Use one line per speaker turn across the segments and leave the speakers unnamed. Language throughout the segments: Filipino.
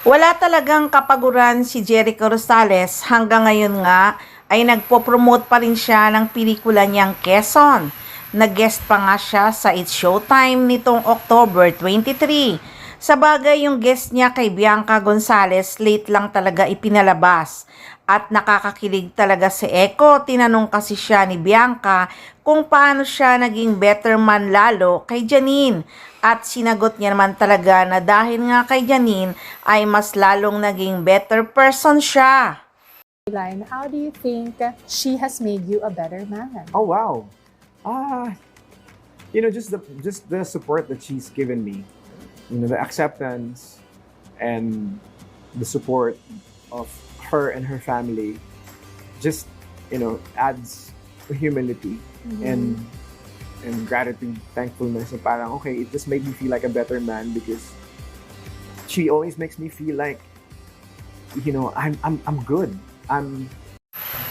Wala talagang kapaguran si Jericho Rosales hanggang ngayon nga ay nagpo-promote pa rin siya ng pelikula niyang Quezon. Nag-guest pa nga siya sa It's Showtime nitong October 23. Sa bagay yung guest niya kay Bianca Gonzalez late lang talaga ipinalabas. At nakakakilig talaga si Echo. Tinanong kasi siya ni Bianca kung paano siya naging better man lalo kay Janine. At sinagot niya naman talaga na dahil nga kay Janine ay mas lalong naging better person siya.
How do you think she has made you a better man?
Oh wow. Ah, just the support that she's given me. The acceptance and the support of her and her family just, adds humility and gratitude, thankfulness. And parang okay, it just made me feel like a better man because she always makes me feel like, I'm good.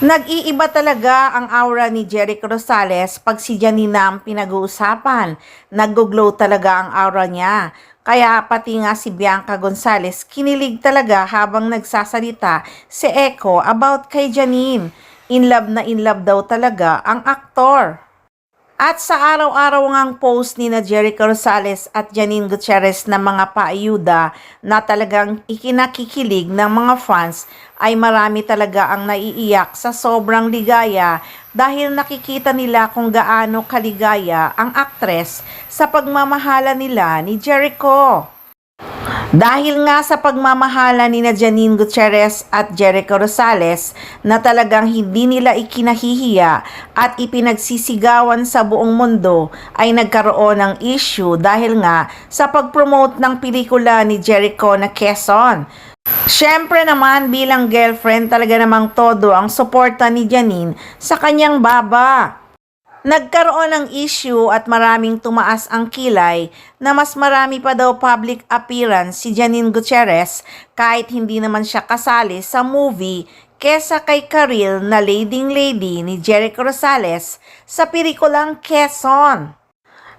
Nag-iiba talaga ang aura ni Jericho Rosales pag si Janine ang pinag-uusapan. Nag-glow talaga ang aura niya. Kaya pati nga si Bianca Gonzalez kinilig talaga habang nagsasalita si Echo about kay Janine. In love daw talaga ang aktor. At sa araw-araw ngang post ni na Jericho Rosales at Janine Gutierrez na mga paayuda na talagang ikinakikilig ng mga fans ay marami talaga ang naiiyak sa sobrang ligaya dahil nakikita nila kung gaano kaligaya ang aktres sa pagmamahala nila ni Jericho. Dahil nga sa pagmamahala ni na Janine Gutierrez at Jericho Rosales na talagang hindi nila ikinahihiya at ipinagsisigawan sa buong mundo ay nagkaroon ng issue dahil nga sa pag-promote ng pelikula ni Jericho na Quezon. Siyempre naman bilang girlfriend talaga namang todo ang suporta ni Janine sa kanyang baba. Nagkaroon ng issue at maraming tumaas ang kilay na mas marami pa daw public appearance si Janine Gutierrez kahit hindi naman siya kasali sa movie kesa kay Karil na Leading Lady ni Jericho Rosales sa pelikulang Quezon.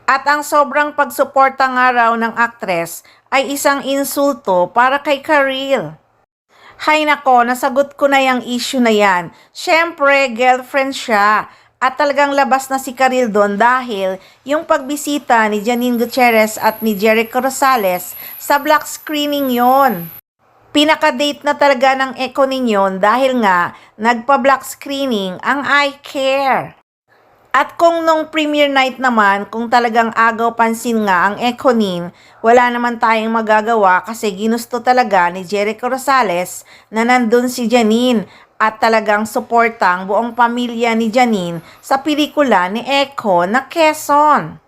At ang sobrang pagsuporta nga raw ng aktres ay isang insulto para kay Karil. Hay nako, nasagot ko na yung issue na yan. Siyempre, girlfriend siya. At talagang labas na si Karil doon dahil yung pagbisita ni Janine Gutierrez at ni Jericho Rosales sa black screening yon. Pinaka-date na talaga ng Echo ninyon dahil nga nagpa-black screening ang I Care. At kung nung premiere night naman, kung talagang agaw pansin nga ang Echonin, wala naman tayong magagawa kasi ginusto talaga ni Jericho Rosales na nandun si Janine at talagang suportang buong pamilya ni Janine sa pelikula ni Echo na Quezon.